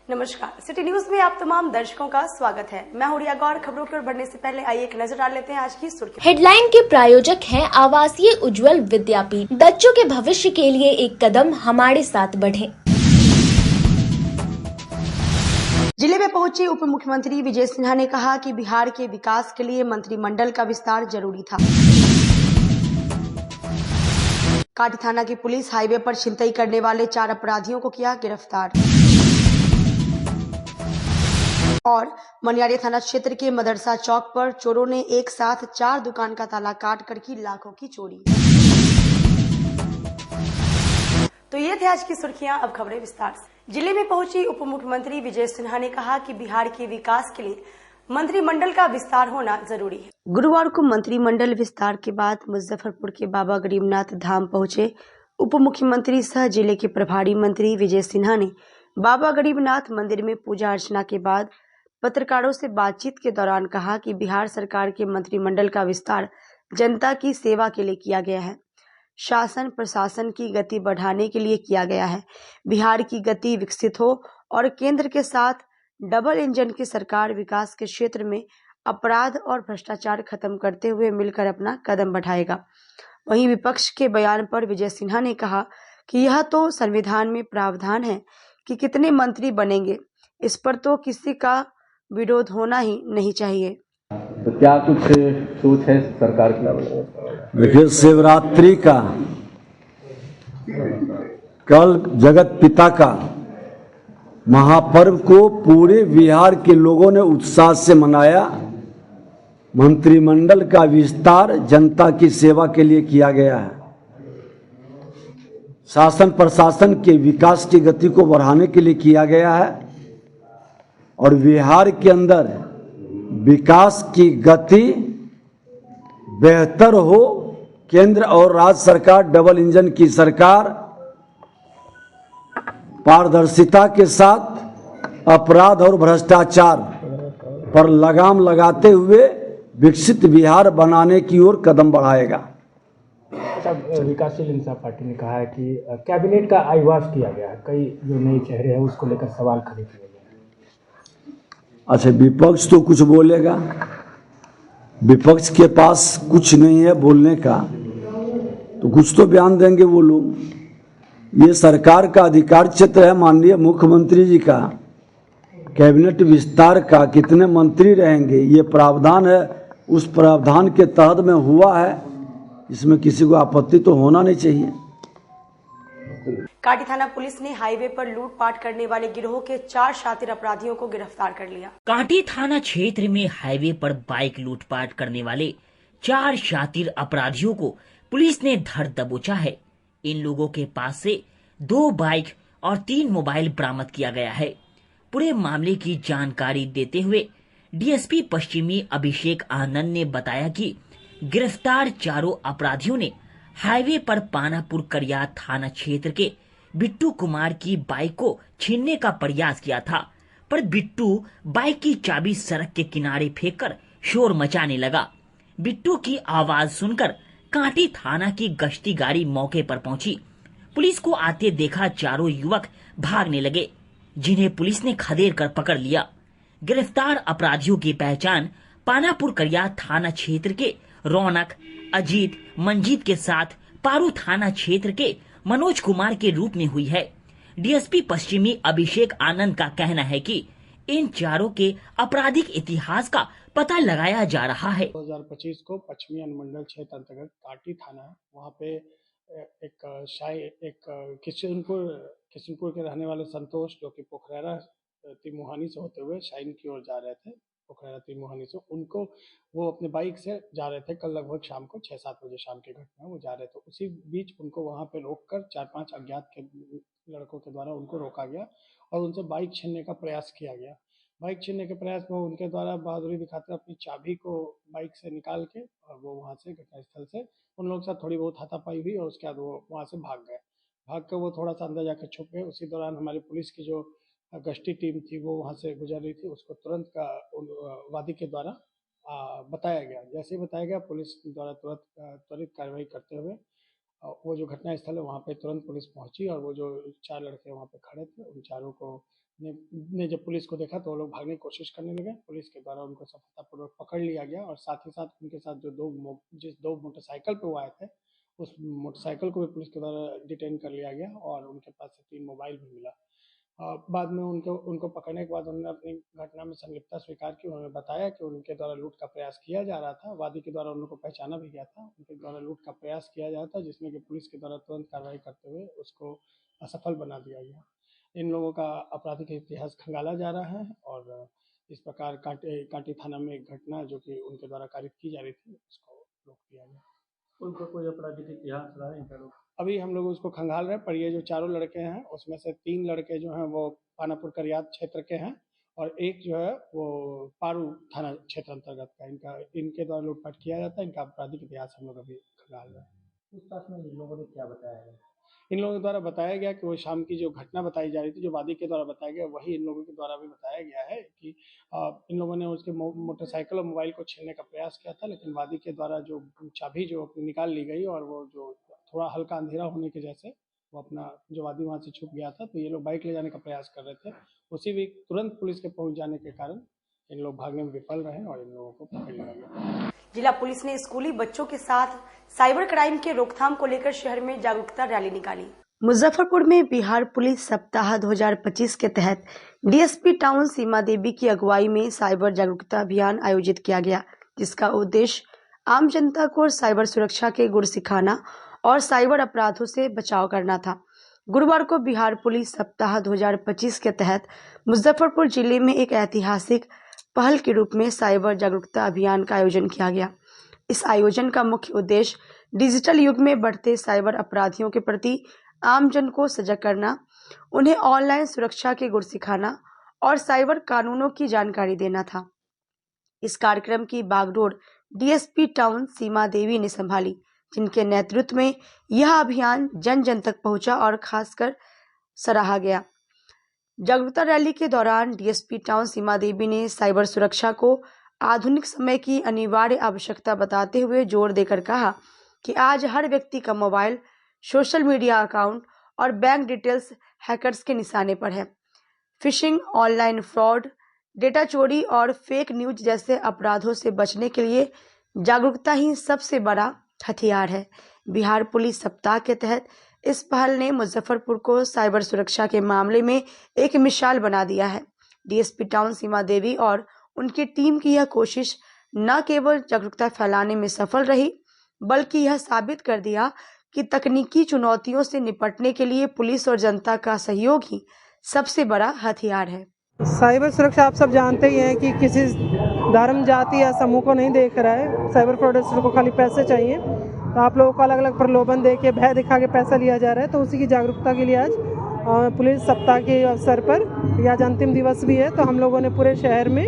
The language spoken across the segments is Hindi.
नमस्कार, सिटी न्यूज में आप तमाम दर्शकों का स्वागत है। मैं हूं रिया गौर। खबरों की ओर बढ़ने से पहले आइए एक नजर डाल लेते हैं आज की सुर्खियां। हेडलाइन के प्रायोजक हैं आवासीय उज्जवल विद्यापीठ। बच्चों के भविष्य के लिए एक कदम हमारे साथ बढ़ें। जिले में पहुंचे उप मुख्यमंत्री विजय सिन्हा ने कहा कि बिहार के विकास के लिए मंत्रिमंडल का विस्तार जरूरी था। काटी थाना की पुलिस हाईवे पर छिनतई करने वाले 4 अपराधियों को किया गिरफ्तार। और मनियारी थाना क्षेत्र के मदरसा चौक पर चोरों ने एक साथ 4 दुकान का ताला काट कर की लाखों की चोरी। तो ये थे आज की सुर्खियां। अब खबरें विस्तार से। जिले में पहुंची उप मुख्यमंत्री विजय सिन्हा ने कहा कि बिहार के विकास के लिए मंत्रिमंडल का विस्तार होना जरूरी है। गुरुवार को मंत्रिमंडल विस्तार के बाद मुजफ्फरपुर के बाबा गरीबनाथ धाम पहुंचे उप मुख्यमंत्री सह जिले के प्रभारी मंत्री विजय सिन्हा ने बाबा गरीबनाथ मंदिर में पूजा अर्चना के बाद पत्रकारों से बातचीत के दौरान कहा कि बिहार सरकार के मंत्रिमंडल का विस्तार जनता की सेवा के लिए किया गया है, शासन प्रशासन की गति बढ़ाने के लिए किया गया है। बिहार की गति विकसित हो और केंद्र के साथ डबल इंजन की सरकार विकास के क्षेत्र में अपराध और भ्रष्टाचार खत्म करते हुए मिलकर अपना कदम बढ़ाएगा। वहीं विपक्ष के बयान पर विजय सिन्हा ने कहा कि यह तो संविधान में प्रावधान है कि कितने मंत्री बनेंगे, इस पर तो किसी का विरोध होना ही नहीं चाहिए। तो क्या कुछ सोच है सरकार की? देखिए, शिवरात्रि का कल जगत पिता का महापर्व को पूरे बिहार के लोगों ने उत्साह से मनाया। मंत्रिमंडल का विस्तार जनता की सेवा के लिए किया गया है, शासन प्रशासन के विकास की गति को बढ़ाने के लिए किया गया है और बिहार के अंदर विकास की गति बेहतर हो, केंद्र और राज्य सरकार डबल इंजन की सरकार पारदर्शिता के साथ अपराध और भ्रष्टाचार पर लगाम लगाते हुए विकसित बिहार बनाने की ओर कदम बढ़ाएगा। विकासशील इंसान पार्टी ने कहा है कि कैबिनेट का आईवास किया गया है, कई जो नए चेहरे हैं उसको लेकर सवाल खड़े किए गए हैं। अच्छा, विपक्ष तो कुछ बोलेगा, विपक्ष के पास कुछ नहीं है बोलने का, तो कुछ तो बयान देंगे वो लोग। ये सरकार का अधिकार क्षेत्र है माननीय मुख्यमंत्री जी का। कैबिनेट विस्तार का कितने मंत्री रहेंगे ये प्रावधान है, उस प्रावधान के तहत में हुआ है, इसमें किसी को आपत्ति तो होना नहीं चाहिए। काटी थाना पुलिस ने हाईवे पर लूटपाट करने वाले गिरोह के 4 शातिर अपराधियों को गिरफ्तार कर लिया। काटी थाना क्षेत्र में हाईवे पर बाइक लूटपाट करने वाले 4 शातिर अपराधियों को पुलिस ने धर दबोचा है। इन लोगों के पास से 2 बाइक और 3 मोबाइल बरामद किया गया है। पूरे मामले की जानकारी देते हुए डीएसपी पश्चिमी अभिषेक आनंद ने बताया कि गिरफ्तार चारों अपराधियों ने हाईवे पर पानापुर करिया थाना क्षेत्र के बिट्टू कुमार की बाइक को छीनने का प्रयास किया था, पर बिट्टू बाइक की चाबी सड़क के किनारे फेंककर शोर मचाने लगा। बिट्टू की आवाज सुनकर कांटी थाना की गश्ती गाड़ी मौके पर पहुंची। पुलिस को आते देखा चारों युवक भागने लगे, जिन्हें पुलिस ने खदेड़ कर पकड़ लिया। गिरफ्तार अपराधियों की पहचान पानापुर करिया थाना क्षेत्र के रौनक, अजीत, मंजीत के साथ पारू थाना क्षेत्र के मनोज कुमार के रूप में हुई है। डीएसपी पश्चिमी अभिषेक आनंद का कहना है कि इन चारों के आपराधिक इतिहास का पता लगाया जा रहा है। 2025 को पश्चिमी अनुमंडल क्षेत्र अंतर्गत काटी थाना, वहाँ पे एक किशनपुर के रहने वाले संतोष, जो कि पोखरारा तिमुहानी से होते हुए शाइन की ओर जा रहे थे, पोखरारा तिमुहानी से, उनको वो अपने बाइक से जा रहे थे। कल लगभग शाम को 6-7 बजे शाम की घटना, वो जा रहे थे। उसी बीच उनको वहाँ पे रोककर 4-5 अज्ञात के लड़कों के द्वारा उनको रोका गया और उनसे बाइक छीनने का प्रयास किया गया। बाइक छीनने के प्रयास में उनके द्वारा बहादुरी दिखाते अपनी चाबी को बाइक से निकाल के और वो वहाँ से घटनास्थल से उन लोगों के साथ थोड़ी बहुत हाथापाई हुई और उसके बाद वो वहाँ से भाग गए। भाग कर वो थोड़ा सा अंदर जाकर छुप गए। उसी दौरान हमारी पुलिस की जो गश्ती टीम थी वो वहाँ से गुजर रही थी, उसको तुरंत वादी के द्वारा बताया गया। जैसे ही बताया गया, पुलिस द्वारा त्वरित कार्रवाई करते हुए वो जो घटनास्थल है वहाँ पे तुरंत पुलिस पहुंची और वो जो 4 लड़के वहाँ पे खड़े थे उन चारों को ने जब पुलिस को देखा तो वो लोग भागने की कोशिश करने लगे। पुलिस के द्वारा उनको सफलतापूर्वक पकड़ लिया गया और साथ ही साथ उनके साथ जो जिस दो मोटरसाइकिल पे वो आए थे, उस मोटरसाइकिल को भी पुलिस के द्वारा डिटेन कर लिया गया और उनके पास से 3 मोबाइल भी मिला। बाद में उनको पकड़ने के बाद उन्होंने अपनी घटना में संलिप्तता स्वीकार की। उन्होंने बताया कि उनके द्वारा लूट का प्रयास किया जा रहा था। वादी के द्वारा उन लोगों को पहचाना भी गया था। उनके द्वारा लूट का प्रयास किया जा रहा था, जिसमें कि पुलिस के द्वारा तुरंत कार्रवाई करते हुए उसको असफल बना दिया गया। इन लोगों का आपराधिक इतिहास खंगाला जा रहा है और इस प्रकार कांटी थाना में एक घटना जो कि उनके द्वारा कारित की जा रही थी, उसको रोक दिया गया। उनका कोई आपराधिक इतिहास रहा है इनका? अभी हम लोग उसको खंगाल रहे हैं, पर ये जो 4 लड़के हैं उसमें से 3 लड़के जो हैं वो पानापुर करियात क्षेत्र के हैं और एक जो है वो पारू थाना क्षेत्र अंतर्गत का। इनके द्वारा लूटपाट किया जाता है। इनका आपराधिक इतिहास हम लोग अभी खंगाल रहे हैं। पूछताछ में इन लोगों ने क्या बताया है? इन लोगों के द्वारा बताया गया कि वो शाम की जो घटना बताई जा रही थी, जो वादी के द्वारा बताया गया, वही इन लोगों के द्वारा भी बताया गया है कि इन लोगों ने उसके मोटरसाइकिल और मोबाइल को छीनने का प्रयास किया था, लेकिन वादी के द्वारा जो चाबी जो निकाल ली गई और वो जो थोड़ा हल्का अंधेरा होने की वजह से वो अपना जो वादी वहाँ से छुप गया था, तो ये लोग बाइक ले जाने का प्रयास कर रहे थे। उसी भी तुरंत पुलिस के पहुँच जाने के कारण इन लोग भागने में विफल रहे और इन लोगों को पकड़ लिया गया। जिला पुलिस ने स्कूली बच्चों के साथ साइबर क्राइम के रोकथाम को लेकर शहर में जागरूकता रैली निकाली। मुजफ्फरपुर में बिहार पुलिस सप्ताह 2025 के तहत डीएसपी टाउन सीमा देवी की अगुवाई में साइबर जागरूकता अभियान आयोजित किया गया, जिसका उद्देश्य आम जनता को साइबर सुरक्षा के गुर सिखाना और साइबर अपराधों से बचाव करना था। गुरुवार को बिहार पुलिस सप्ताह 2025 के तहत मुजफ्फरपुर जिले में एक ऐतिहासिक पहल के रूप में साइबर जागरूकता अभियान का आयोजन किया गया। इस आयोजन का मुख्य उद्देश्य डिजिटल युग में बढ़ते साइबर अपराधियों के प्रति आम जन को सजग करना, उन्हें ऑनलाइन सुरक्षा के गुर सिखाना और साइबर कानूनों की जानकारी देना था। इस कार्यक्रम की बागडोर डीएसपी टाउन सीमा देवी ने संभाली, जिनके नेतृत्व में यह अभियान जन जन तक पहुंचा और खासकर सराहा गया। जागरूकता रैली के दौरान डीएसपी टाउन सीमा देवी ने साइबर सुरक्षा को आधुनिक समय की अनिवार्य आवश्यकता बताते हुए जोर देकर कहा कि आज हर व्यक्ति का मोबाइल, सोशल मीडिया अकाउंट और बैंक डिटेल्स हैकर्स के निशाने पर है। फिशिंग, ऑनलाइन फ्रॉड, डेटा चोरी और फेक न्यूज जैसे अपराधों से बचने के लिए जागरूकता ही सबसे बड़ा हथियार है। बिहार पुलिस सप्ताह के तहत इस पहल ने मुजफ्फरपुर को साइबर सुरक्षा के मामले में एक मिसाल बना दिया है। डीएसपी टाउन सीमा देवी और उनकी टीम की यह कोशिश न केवल जागरूकता फैलाने में सफल रही, बल्कि यह साबित कर दिया कि तकनीकी चुनौतियों से निपटने के लिए पुलिस और जनता का सहयोग ही सबसे बड़ा हथियार है। साइबर सुरक्षा आप सब जानते ही हैं कि किसी धर्म, जाति या समूह को नहीं देख रहा है। साइबर फ्रॉडस्टर को खाली पैसे चाहिए, तो आप लोगों को अलग अलग प्रलोभन दे के, भय दिखा के पैसा लिया जा रहा है। तो उसी की जागरूकता के लिए आज पुलिस सप्ताह के अवसर पर, आज अंतिम दिवस भी है, तो हम लोगों ने पूरे शहर में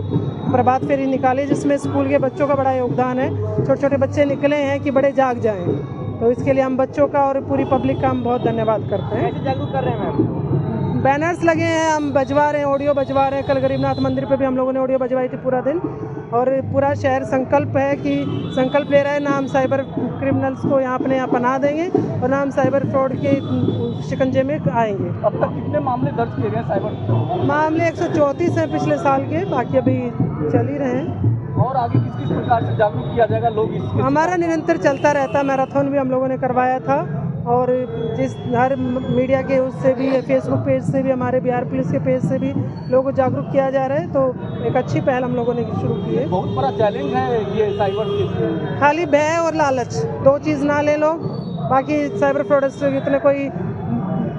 प्रभात फेरी निकाली, जिसमें स्कूल के बच्चों का बड़ा योगदान है। छोटे छोटे बच्चे निकले हैं कि बड़े जाग जाएं, तो इसके लिए हम बच्चों का और पूरी पब्लिक का हम बहुत धन्यवाद करते हैं। कैसे जागरूक कर रहे हैं मैम? बैनर्स लगे हैं, हम बजवा रहे हैं, ऑडियो बजवा रहे हैं। कल गरीबनाथ मंदिर पे भी हम लोगों ने ऑडियो बजवाई थी पूरा दिन, और पूरा शहर संकल्प है कि संकल्प ले रहा है ना हम साइबर क्रिमिनल्स को यहाँ अपने यहाँ पनाह देंगे और ना हम साइबर फ्रॉड के शिकंजे में आएंगे। अब तक कितने मामले दर्ज किए गए साइबर मामले? 134 हैं पिछले साल के, बाकी अभी चल ही रहे हैं। और आगे किस किस प्रकार से जागरूक किया जाएगा लोग इसके? हमारा निरंतर चलता रहता, मैराथन भी हम लोगों ने करवाया था, और जिस हर मीडिया के उससे भी, फेसबुक पेज से भी, हमारे बिहार पुलिस के पेज से भी लोगों को जागरूक किया जा रहा है। तो एक अच्छी पहल हम लोगों ने शुरू की है। बहुत बड़ा चैलेंज है ये साइबर। खाली भय और लालच, दो चीज़ ना ले लो, बाकी साइबर फ्रॉडस्टर इतने कोई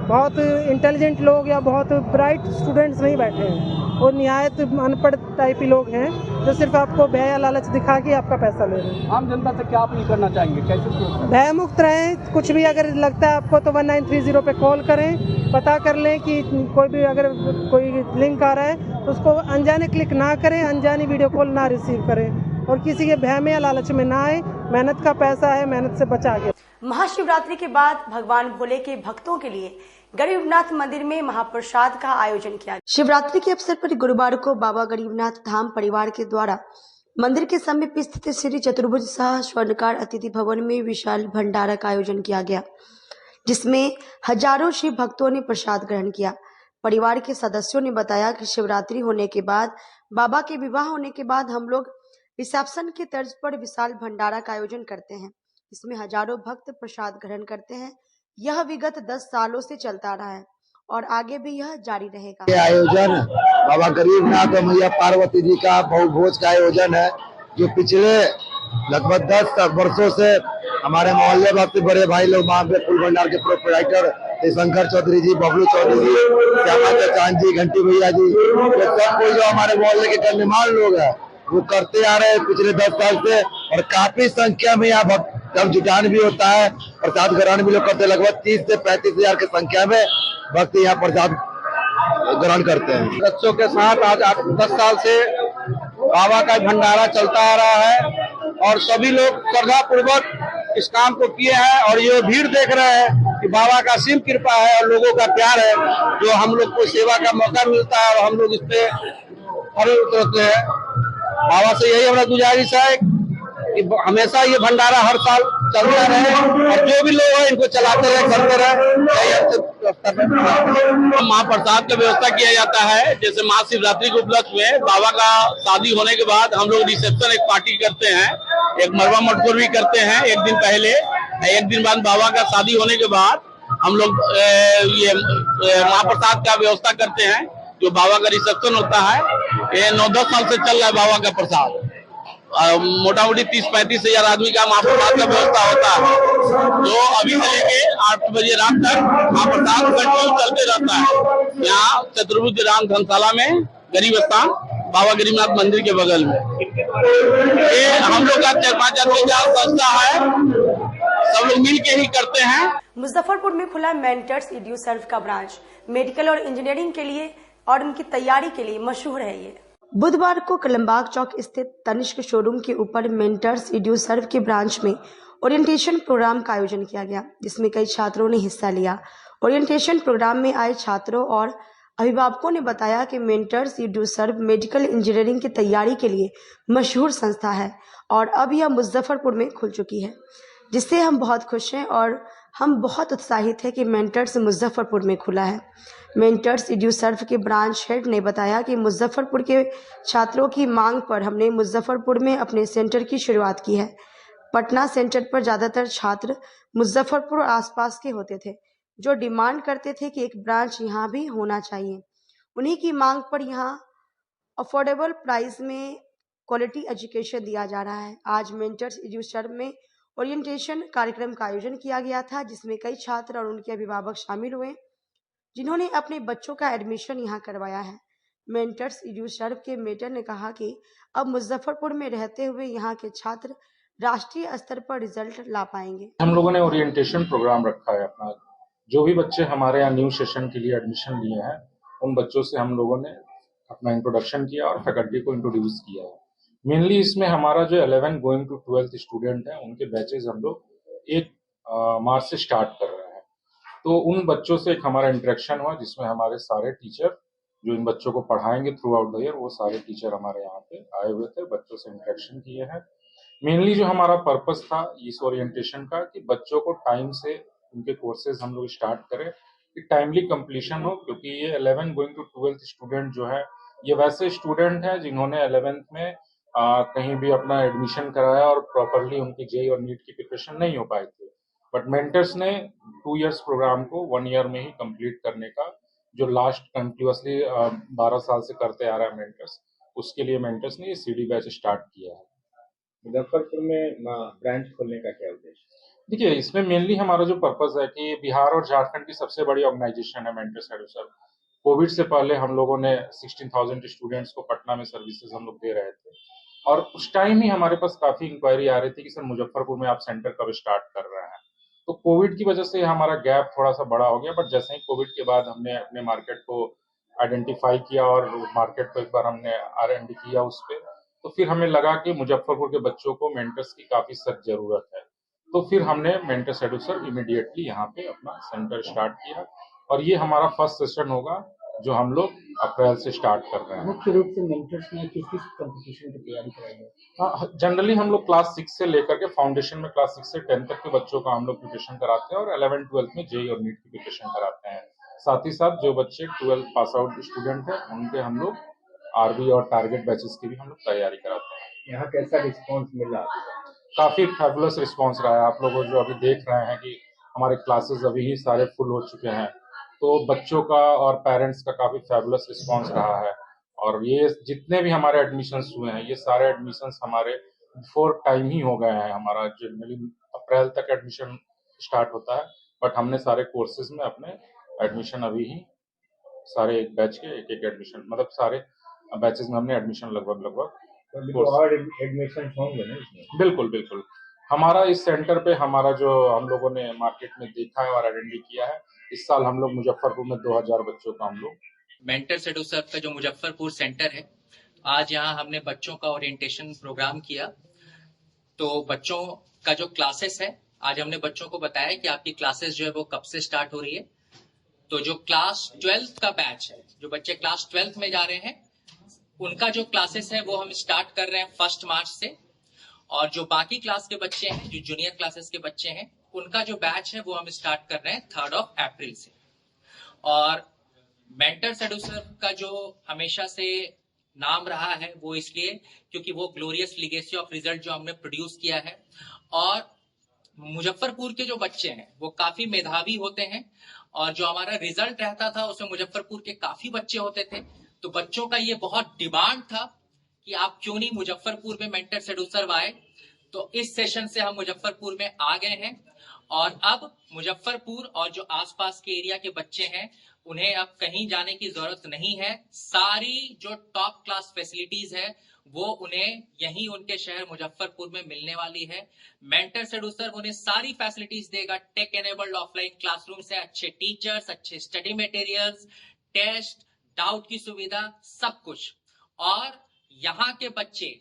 बहुत इंटेलिजेंट लोग या बहुत ब्राइट स्टूडेंट्स नहीं बैठे हैं, और निहायत अनपढ़ टाइप ही लोग हैं जो सिर्फ आपको भय या लालच दिखा के आपका पैसा ले रहे हैं। आम जनता से क्या अपील करना चाहेंगे? कैसे भय मुक्त रहें? कुछ भी अगर लगता है आपको तो 1930 पे कॉल करें, पता कर लें कि कोई भी अगर कोई लिंक आ रहा है तो उसको अनजाने क्लिक ना करें, अनजानी वीडियो कॉल ना रिसीव करें, और किसी के भय में या लालच में ना आए। मेहनत का पैसा है, मेहनत से बचा के। महाशिवरात्रि के बाद भगवान भोले के भक्तों के लिए गरीबनाथ मंदिर में महाप्रसाद का आयोजन किया। शिवरात्रि के अवसर पर गुरुवार को बाबा गरीबनाथ धाम परिवार के द्वारा मंदिर के समीप स्थित श्री चतुर्भुज शाह स्वर्णकार अतिथि भवन में विशाल भंडारा का आयोजन किया गया, जिसमें हजारों शिव भक्तों ने प्रसाद ग्रहण किया। परिवार के सदस्यों ने बताया कि शिवरात्रि होने के बाद बाबा के विवाह होने के बाद हम लोग रिसेप्शन की तर्ज पर विशाल भंडारा का आयोजन करते हैं। इसमें हजारों भक्त प्रसाद ग्रहण करते हैं। यह विगत 10 सालों से चलता रहा है और आगे भी यह जारी रहेगा। ये आयोजन बाबा गरीबनाथ और मैया पार्वती जी का बहुभोज का आयोजन है, जो पिछले लगभग 10 वर्षों से हमारे मोहल्ले भक्त बड़े भाई लोग वहाँ पे फुल भंडार के प्रोपराइटर शंकर चौधरी जी, बबलू चौधरी जी, श्यामा चांद जी, घंटी भैया जी, तो सब कोई जो हमारे मोहल्ले के गणमान्य लोग हैं वो करते आ रहे हैं पिछले 10 साल से। और काफी संख्या में यहाँ भक्त जुटान भी होता है, प्रसाद ग्रहण भी लोग करते हैं। लगभग 30 से 35 हजार की संख्या में भक्त यहाँ प्रसाद ग्रहण करते हैं। बच्चों के साथ आज 10 साल से बाबा का भंडारा चलता आ रहा है और सभी लोग श्रद्धा पूर्वक इस काम को किए हैं और ये भीड़ देख रहे हैं कि बाबा का असीम कृपा है और लोगों का प्यार है, जो हम लोग को सेवा का मौका मिलता है और हम लोग इस पे खड़े उतरते हैं। बाबा से यही हमारा गुजारिश है कि हमेशा ये भंडारा हर साल चलता रहे और जो भी लोग हैं इनको चलाते रहे, करते रहे। महाप्रसाद का व्यवस्था किया जाता है। जैसे महाशिवरात्रि के उपलक्ष्य में बाबा का शादी होने के बाद हम लोग रिसेप्शन एक पार्टी करते हैं, एक मरवा मटकोर भी करते हैं एक दिन पहले। एक दिन बाद बाबा का शादी होने के बाद हम लोग ये महाप्रसाद का व्यवस्था करते हैं, जो बाबा का रिसेप्शन होता है। ये 9-10 साल से चल रहा है बाबा का प्रसाद। मोटा मोटी 30-35 हजार आदमी का महाप्रसाद का व्यवस्था होता है, जो अभी से लेके 8 बजे रात तक महाप्रसाद कंटिन्यू चलते रहता है। यहाँ चतुर्भुज राम धर्मशाला में गरीब स्थान बाबा गरीबनाथ मंदिर के बगल में ये हम लोग का 4-5 आदमी का संस्था है, सब लोग मिल के ही करते हैं। मुजफ्फरपुर में खुला मेंटर्स एड्यूसर्व का ब्रांच मेडिकल और इंजीनियरिंग के लिए और उनकी तैयारी के लिए मशहूर है। ये बुधवार को कलमबाग चौक स्थित तनिष्क शोरूम के ऊपर मेंटर्स एड्यूसर्व के ब्रांच में ओरिएंटेशन प्रोग्राम का आयोजन किया गया, जिसमें कई छात्रों ने हिस्सा लिया। ओरिएंटेशन प्रोग्राम में आए छात्रों और अभिभावकों ने बताया कि मेंटर्स एड्यूसर्व मेडिकल इंजीनियरिंग की तैयारी के लिए मशहूर संस्था है और अब यह मुजफ्फरपुर में खुल चुकी है, जिससे हम बहुत खुश हैं और हम बहुत उत्साहित हैं कि मेंटर्स मुजफ्फरपुर में खुला है। मेंटर्स एड्यूसर्व के ब्रांच हेड ने बताया कि मुजफ्फरपुर के छात्रों की मांग पर हमने मुजफ्फरपुर में अपने सेंटर की शुरुआत की है। पटना सेंटर पर ज़्यादातर छात्र मुजफ्फरपुर आसपास के होते थे, जो डिमांड करते थे कि एक ब्रांच यहाँ भी होना चाहिए। उन्हीं की मांग पर यहाँ अफोर्डेबल प्राइस में क्वालिटी एजुकेशन दिया जा रहा है। आज मेंटर्स एड्यूसर्व में ओरिएंटेशन कार्यक्रम का आयोजन किया गया था, जिसमें कई छात्र और उनके अभिभावक शामिल हुए, जिन्होंने अपने बच्चों का एडमिशन यहाँ करवाया है। मेंटर्स एड्यूसर्व के मेटर ने कहा कि अब मुजफ्फरपुर में रहते हुए यहाँ के छात्र राष्ट्रीय स्तर पर रिजल्ट ला पाएंगे। हम लोगों ने ओरिएंटेशन प्रोग्राम रखा है अपना। जो भी बच्चे हमारे यहाँ न्यू सेशन के लिए एडमिशन लिए हैं, उन बच्चों से हम लोगों ने अपना इंट्रोडक्शन किया और फैकल्टी को इंट्रोड्यूस किया है। मेनली इसमें हमारा जो 11 गोइंग टू 12th स्टूडेंट हैं, उनके बैचेज हम लोग 1 मार्च से स्टार्ट कर रहे हैं। तो उन बच्चों से एक हमारा इंटरेक्शन हुआ, जिसमें हमारे सारे टीचर जो इन बच्चों को पढ़ाएंगे थ्रू आउट द ईयर, वो सारे टीचर हमारे यहाँ पे आए हुए थे, बच्चों से इंटरेक्शन किए हैं। मेनली जो हमारा पर्पस था इस ओरिएंटेशन का, कि बच्चों को टाइम से उनके कोर्सेज हम लोग स्टार्ट करें कि टाइमली कंप्लीशन हो, क्योंकि ये 11 गोइंग टू 12th स्टूडेंट जो है, ये वैसे स्टूडेंट हैं जिन्होंने 11th में कहीं भी अपना एडमिशन कराया और प्रॉपरली उनकी जेईई और नीट की प्रिपरेशन नहीं हो पाई थी। बट मेंटर्स ने 2 इयर्स प्रोग्राम को 1 ईयर में ही कंप्लीट करने का, जो लास्ट कंटिन्यूअसली 12 साल से करते आ रहा है मेंटर्स, उसके लिए मेंटर्स ने ये सीडी बैच स्टार्ट किया है। मुजफ्फरपुर में ब्रांच खोलने का क्या उद्देश्य? देखिए, इसमें मेनली हमारा जो पर्पस है कि बिहार और झारखंड की सबसे बड़ी ऑर्गेनाइजेशन है मेंटर्स एड्यूसर्व। कोविड से पहले हम लोगों ने 16,000 स्टूडेंट्स को पटना में सर्विसेज हम लोग दे रहे थे, और उस टाइम ही हमारे पास काफी इंक्वायरी आ रही थी कि सर मुजफ्फरपुर में आप सेंटर कब स्टार्ट कर रहे हैं। तो कोविड की वजह से हमारा गैप थोड़ा सा बड़ा हो गया, बट जैसे ही कोविड के बाद हमने अपने मार्केट को आइडेंटिफाई किया और मार्केट को एक बार हमने R&D किया उस पर, तो फिर हमें लगा कि मुजफ्फरपुर के बच्चों को मेंटर्स की काफी सख्त जरूरत है। तो फिर हमने मेंटर्स एड्यूसर्व इमीडिएटली यहाँ पे अपना सेंटर स्टार्ट किया, और ये हमारा फर्स्ट सेशन होगा जो हम लोग अप्रैल से स्टार्ट कर रहे हैं। मुख्य रूप से मेंटर्स में किस किस कंपटीशन की तैयारी कराएंगे? जनरली हम लोग क्लास 6 से लेकर के फाउंडेशन में क्लास 6 से 10 तक के बच्चों का हम लोग प्रिपरेशन कराते हैं, और 11-12 में जेईई और नीट की प्रिपरेशन कराते हैं। साथ ही साथ जो बच्चे 12th पास आउट स्टूडेंट हैं उनके हम लोग आरबी और टारगेट बैचेस की भी हम लोग तैयारी कराते हैं। यहाँ कैसा रिस्पॉन्स मिला? काफी फैबुलस रिस्पॉन्स रहा है। आप लोग जो अभी देख रहे हैं कि हमारे क्लासेस अभी ही सारे फुल हो चुके हैं, तो बच्चों का और पेरेंट्स का काफी फैबुलस रिस्पॉन्स रहा है। और ये जितने भी हमारे एडमिशन्स हुए हैं, ये सारे एडमिशन्स हमारे बिफोर टाइम ही हो गए हैं। हमारा जनरली अप्रैल तक एडमिशन स्टार्ट होता है, बट हमने सारे कोर्सेज में अपने एडमिशन अभी ही सारे एक बैच के एक एडमिशन, मतलब सारे बैचेस में हमने एडमिशन लगभग और एडमिशन होंगे ना इसमें? बिल्कुल बिल्कुल। हमारा इस सेंटर पे हमारा जो हम लोगों ने मार्केट में देखा है और आइडेंटिफाई किया है, इस साल हम लोग मुजफ्फरपुर में 2000 बच्चों का हम लोग मेंटर सेडुसर का जो मुजफ्फरपुर सेंटर है, आज यहाँ हमने बच्चों का ओरिएंटेशन प्रोग्राम किया। तो बच्चों का जो क्लासेस है, आज हमने बच्चों को बताया कि आपकी क्लासेस जो है वो कब से स्टार्ट हो रही है। तो जो क्लास 12th का बैच है, जो बच्चे क्लास 12th में जा रहे हैं, उनका जो क्लासेस है वो हम स्टार्ट कर रहे हैं 1 मार्च से। और जो बाकी क्लास के बच्चे हैं, जो जूनियर क्लासेस के बच्चे हैं, उनका जो बैच है वो हम स्टार्ट कर रहे हैं 3 अप्रैल से। और मेंटर सेडुसर का जो हमेशा से नाम रहा है वो इसलिए क्योंकि वो ग्लोरियस लिगेसी ऑफ रिजल्ट जो हमने प्रोड्यूस किया है। और मुजफ्फरपुर के जो बच्चे हैं वो काफी मेधावी होते हैं, और जो हमारा रिजल्ट रहता था उसमें मुजफ्फरपुर के काफी बच्चे होते थे। तो बच्चों का ये बहुत डिमांड था कि आप क्यों नहीं मुजफ्फरपुर में मेंटर सेडुसर आए। तो इस सेशन से हम मुजफ्फरपुर में आ गए हैं, और अब मुजफ्फरपुर और जो आसपास के एरिया के बच्चे हैं उन्हें अब कहीं जाने की जरूरत नहीं है। सारी जो टॉप क्लास फैसिलिटीज है वो उन्हें यहीं उनके शहर मुजफ्फरपुर में मिलने वाली है। मेंटर सेडुसर उन्हें सारी फैसिलिटीज देगा। टेक एनेबल्ड ऑफलाइन क्लासरूम से अच्छे टीचर्स, अच्छे स्टडी मटेरियल्स, टेस्ट, डाउट की सुविधा, सब कुछ। और यहाँ के बच्चे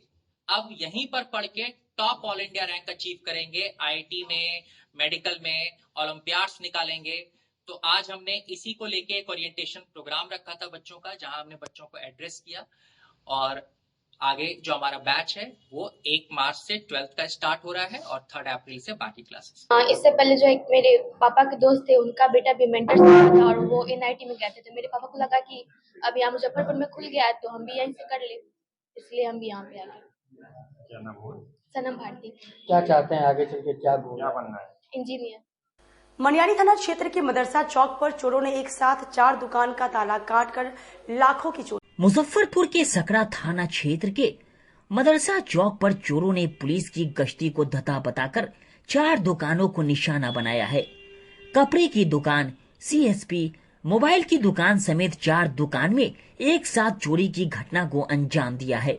अब यहीं पर पढ़ के top all India rank achieve करेंगे, आईआईटी में, मेडिकल में ओलंपियाड्स निकालेंगे। तो आज हमने इसी को लेके एक ओरिएंटेशन प्रोग्राम रखा था बच्चों का, जहां हमने बच्चों को एड्रेस किया। और आगे जो हमारा बैच है वो 1 मार्च से 12th का स्टार्ट हो रहा है और 3 अप्रैल से बाकी क्लासेस। इससे पहले जो एक मेरे पापा के दोस्त थे, उनका बेटा भी मेंटर था और वो एनआईटी में गए थे। तो मेरे पापा को लगा कि अब यहाँ मुजफ्फरपुर में खुल गया है तो हम भी यहीं से कर ले, इसलिए हम भी यहाँ पे आ गए। क्या नाम हुआ? सनम भारती। क्या चाहते हैं आगे चल के, क्या बनना है? इंजीनियर। मनियारी थाना क्षेत्र के मदरसा चौक पर चोरों ने एक साथ 4 दुकान का ताला काटकर लाखों की चोरी। मुजफ्फरपुर के सकरा थाना क्षेत्र के मदरसा चौक पर चोरों ने पुलिस की गश्ती को धता बताकर 4 दुकानों को निशाना बनाया है। कपड़े की दुकान, सीएसपी, मोबाइल की दुकान समेत 4 दुकान में एक साथ चोरी की घटना को अंजाम दिया है।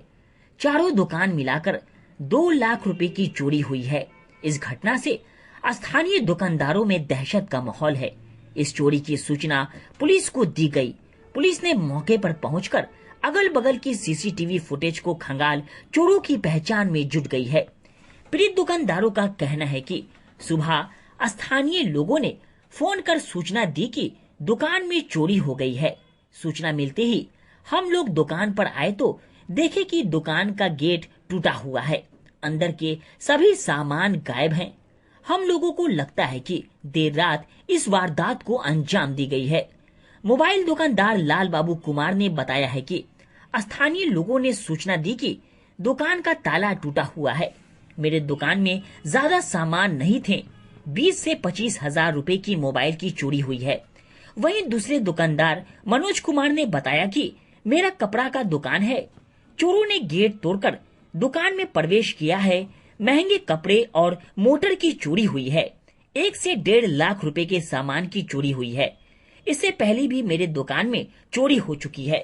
चारों दुकान मिलाकर 2 लाख रुपए की चोरी हुई है। इस घटना से स्थानीय दुकानदारों में दहशत का माहौल है। इस चोरी की सूचना पुलिस को दी गई। पुलिस ने मौके पर पहुंचकर अगल बगल की सीसीटीवी फुटेज को खंगाल चोरों की पहचान में जुट गई है। पीड़ित दुकानदारों का कहना है कि सुबह स्थानीय लोगों ने फोन कर सूचना दी कि दुकान में चोरी हो गई है। सूचना मिलते ही हम लोग दुकान पर आए तो देखे कि दुकान का गेट टूटा हुआ है, अंदर के सभी सामान गायब हैं। हम लोगों को लगता है कि देर रात इस वारदात को अंजाम दी गई है। मोबाइल दुकानदार लाल बाबू कुमार ने बताया है कि स्थानीय लोगों ने सूचना दी कि दुकान का ताला टूटा हुआ है। मेरे दुकान में ज्यादा सामान नहीं थे, 20 से 25 हजार रुपए की मोबाइल की चोरी हुई है। वहीं दूसरे दुकानदार मनोज कुमार ने बताया कि मेरा कपड़ा का दुकान है, चोरों ने गेट तोड़कर दुकान में प्रवेश किया है। महंगे कपड़े और मोटर की चोरी हुई है। 1 से 1.5 लाख रुपए के सामान की चोरी हुई है। इससे पहले भी मेरे दुकान में चोरी हो चुकी है।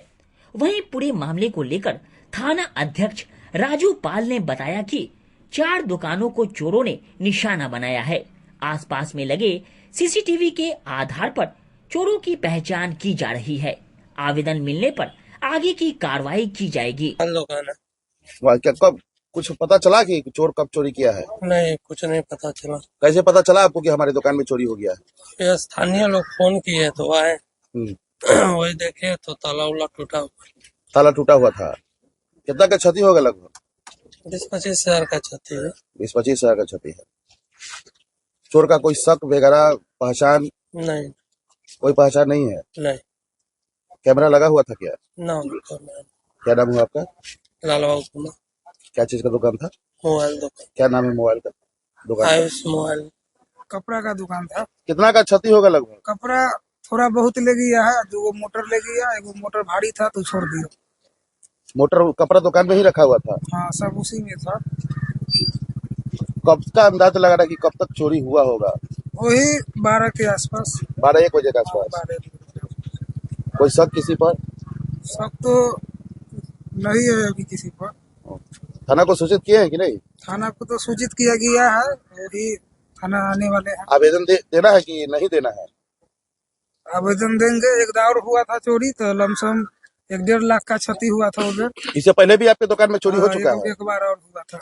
वहीं पूरे मामले को लेकर थाना अध्यक्ष राजू पाल ने बताया कि 4 दुकानों को चोरों ने निशाना बनाया है। आसपास में लगे सीसीटीवी के आधार पर चोरों की पहचान की जा रही है। आवेदन मिलने पर आगे की कार्रवाई की जाएगी। कब कुछ पता चला कि चोर कब चोरी किया है? नहीं, कुछ नहीं पता चला। कैसे पता चला आपको कि हमारी दुकान में चोरी हो गया है? ये स्थानीय लोग फोन किए तो आए, वही देखे तो ताला उला टूटा हुआ। ताला टूटा हुआ था। कितना का क्षति होगा? लगभग 20-25 हजार का क्षति है। 20-25 हजार का क्षति है। चोर का कोई शक वगैरह, पहचान? नहीं। कोई पहचान नहीं है? नहीं। कैमरा लगा हुआ था क्या? ना। क्या नाम हुआ आपका? लाल बाबू कुमार। क्या चीज का दुकान था? मोबाइल दुकान। क्या नाम है मोबाइल का दुकान? आयुष मोबाइल। कपड़ा का दुकान था। कितना का क्षति होगा लगभग? कपड़ा थोड़ा बहुत ले गया है, 2 मोटर ले गया, 1 मोटर भारी था तो छोड़ दिया। मोटर कपड़ा दुकान में ही रखा हुआ था? हाँ, सब उसी में था। कब का अंदाजा लगा रहा है कि कब तक चोरी हुआ होगा? वही 12 के आसपास। 12-1 बजे के आसपास। 12। कोई शक किसी पर? शक तो नहीं है अभी किसी पर। थाना को सूचित किए हैं कि नहीं? थाना को तो सूचित किया गया है, वही थाना आने वाले हैं। आवेदन देना है कि नहीं देना है? आवेदन देंगे। एक दौर हुआ था चोरी, तो लमसम 1-1.5 लाख का क्षति हुआ था उधर। इससे पहले भी आपके दुकान में चोरी हो चुका है? एक बार और हुआ था।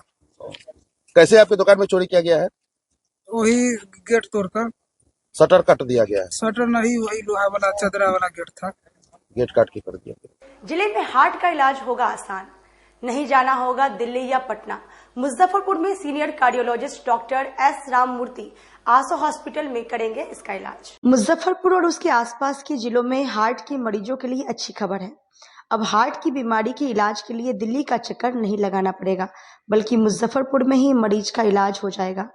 कैसे आपके दुकान में चोरी किया गया है? वही गेट तोड़कर। शटर काट दिया गया है? शटर नहीं, वही लोहा वाला चदरा वाला गेट था। गेट काट के कर दिया गया। जिले में हार्ट का इलाज होगा आसान, नहीं जाना होगा दिल्ली या पटना। मुजफ्फरपुर में senior cardiologist doctor S Rammurti आसो हॉस्पिटल में करेंगे इसका इलाज। मुजफ्फरपुर और उसके आसपास के जिलों में हार्ट के मरीजों के लिए अच्छी खबर है। अब हार्ट की बीमारी के इलाज के लिए दिल्ली का चक्कर नहीं लगाना पड़ेगा, बल्कि मुजफ्फरपुर में ही मरीज का इलाज हो जाएगा।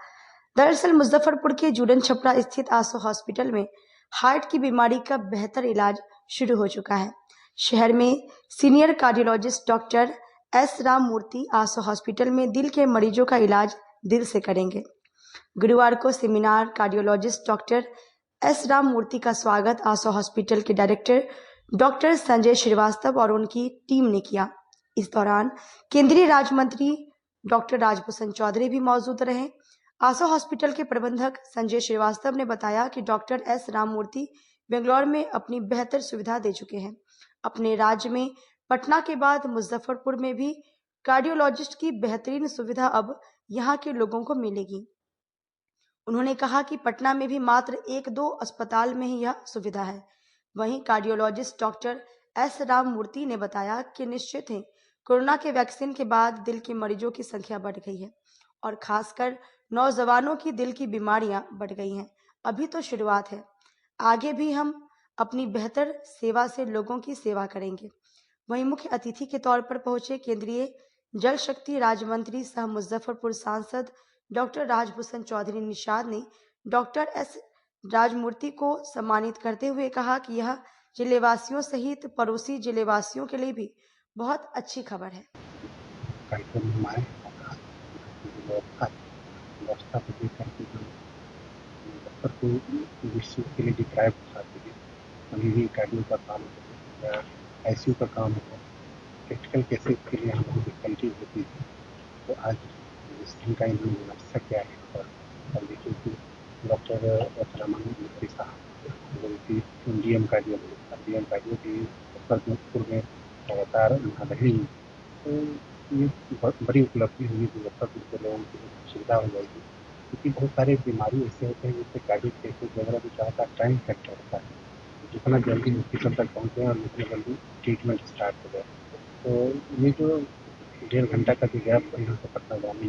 दरअसल मुजफ्फरपुर के जूडन छपरा स्थित आसो हॉस्पिटल में हार्ट की बीमारी का बेहतर इलाज शुरू हो चुका है। शहर में senior cardiologist doctor S Rammurti आसो हॉस्पिटल में दिल के मरीजों का इलाज दिल से करेंगे। गुरुवार को seminar cardiologist doctor S Rammurti का स्वागत आसो हॉस्पिटल के डायरेक्टर डॉक्टर संजय श्रीवास्तव और उनकी टीम ने किया। इस दौरान केंद्रीय राज्य मंत्री डॉक्टर राजभूषण चौधरी भी मौजूद रहे। आसो हॉस्पिटल के प्रबंधक संजय श्रीवास्तव ने बताया कि डॉक्टर एस राममूर्ति बेंगलौर में अपनी बेहतर सुविधा दे चुके हैं। अपने राज्य में पटना के बाद मुजफ्फरपुर में भी कार्डियोलॉजिस्ट की बेहतरीन सुविधा अब यहाँ के लोगों को मिलेगी। उन्होंने कहा कि पटना में भी मात्र 1-2 अस्पताल में ही यह सुविधा है। वहीं कार्डियोलॉजिस्ट डॉक्टर एस राममूर्ति ने बताया कि निश्चित है कोरोना के वैक्सीन के बाद दिल के मरीजों की संख्या बढ़ गई है और खासकर नौजवानों की दिल की बीमारियां बढ़ गई हैं। अभी तो शुरुआत है, आगे भी हम अपनी बेहतर सेवा से लोगों की सेवा करेंगे। वहीं मुख्य अतिथि के तौर पर पहुंचे केंद्रीय जल शक्ति राज्य मंत्री सह मुजफ्फरपुर सांसद डॉक्टर राजभूषण चौधरी निषाद ने डॉक्टर एस राममूर्ति को सम्मानित करते हुए कहा कि यह जिलेवासियों सहित पड़ोसी जिलेवासियों के लिए भी बहुत अच्छी खबर है। कार्यक्रम में आए व्यवस्था को देकर के जो मुजफ्फरपुर विश्व के लिए ड्राइव उठाते थे, अभी भी गाड़ियों का काम हो या ICU का काम हो, क्रिटिकल केसेस के लिए हमको डिफिकल्टी होती थी। तो आज का इन्होंने व्यवस्था किया है और देखिए कि डॉक्टर रामामूर्ति साहब जो कि डीएम कार्डियो की मुजफ्फरपुर में लगातार वहाँ रहेंगे, तो ये बड़ी उपलब्धि होगी मुजफ्फरपुर के लोगों की सुविधा हो जाएगी। क्योंकि बहुत सारे बीमारी ऐसे होते हैं जिससे कार्डियक केसेस वगैरह भी चाहता टाइम फैक्टर होता है, जितना जल्दी हॉस्पिटल तक पहुँचे और जितना जल्दी ट्रीटमेंट स्टार्ट हो जाए। तो ये जो 1.5 घंटा का जो गैप यहाँ से पटना जाने,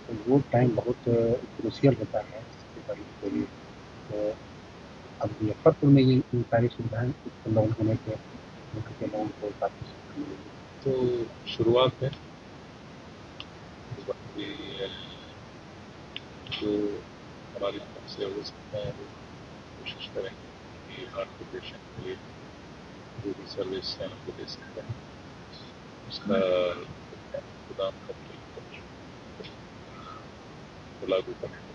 तो वो टाइम बहुत क्रूशियल होता है इसके मरीज के लिए। तो अब मुजफ्फरपुर में ये सारी सुविधाएं उपलब्ध होने के यहाँ के लोगों को काफ़ी सुविधा मिलेगी। तो शुरुआत है जो हमारी तरफ से हो सकता है कोशिश करेंगे कि हार्ट के पेशेंट के लिए जो भी सर्विस है हमको दे सकते हैं, उसका इंतजाम करके लागू करेंगे।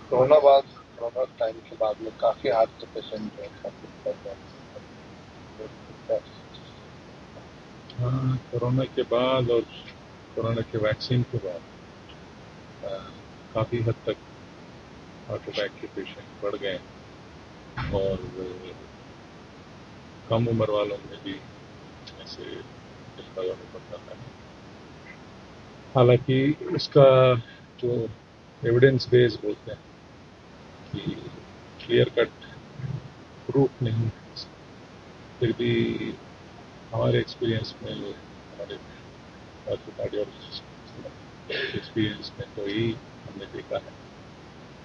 कोरोना टाइम के बाद में काफ़ी हार्ट के पेशेंट जो है कोरोना के बाद और कोरोना के वैक्सीन के बाद काफ़ी हद तक हार्ट अटैक के पेशेंट बढ़ गए और कम उम्र वालों में भी ऐसे इसका पड़ता है। हालांकि इसका जो एविडेंस बेस बोलते हैं कि क्लियर कट प्रूफ नहीं है, फिर भी हमारे एक्सपीरियंस में हमारे कार्डियोलॉजिस्ट एक्सपीरियंस में तो यही हमने देखा है।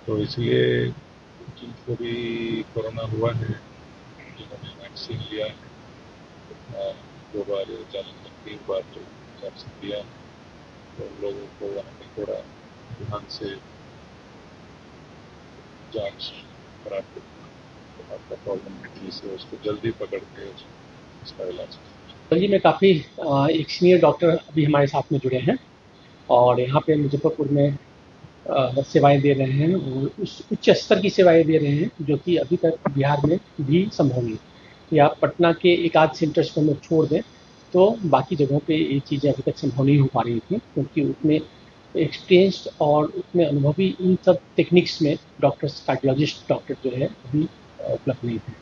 तो इसलिए जिनको भी कोरोना हुआ है, जिन्होंने वैक्सीन लिया है, 2 बार या ज़्यादा 3 बार जो वैक्सीन लिया है, तो उन लोगों को वहाँ पे थोड़ा ध्यान से जांच करा के आपका प्रॉब्लम मिटने से उसको जल्दी पकड़ के उसका इलाज करें। दिल्ली में काफ़ी एक सीनियर डॉक्टर अभी हमारे साथ में जुड़े हैं और यहाँ पे मुजफ्फरपुर में सेवाएं दे रहे हैं और उच्च स्तर की सेवाएं दे रहे हैं जो कि अभी तक बिहार में भी संभव नहीं। या पटना के एक आध सेंटर्स को हम लोग छोड़ दें तो बाकी जगहों पे ये चीज़ें अभी तक संभव नहीं हो पा रही थी, क्योंकि उतने एक्सपीरियंस्ड और उतने अनुभवी इन सब टेक्निक्स में डॉक्टर्स, कार्डियोलॉजिस्ट डॉक्टर जो है अभी उपलब्ध नहीं थे।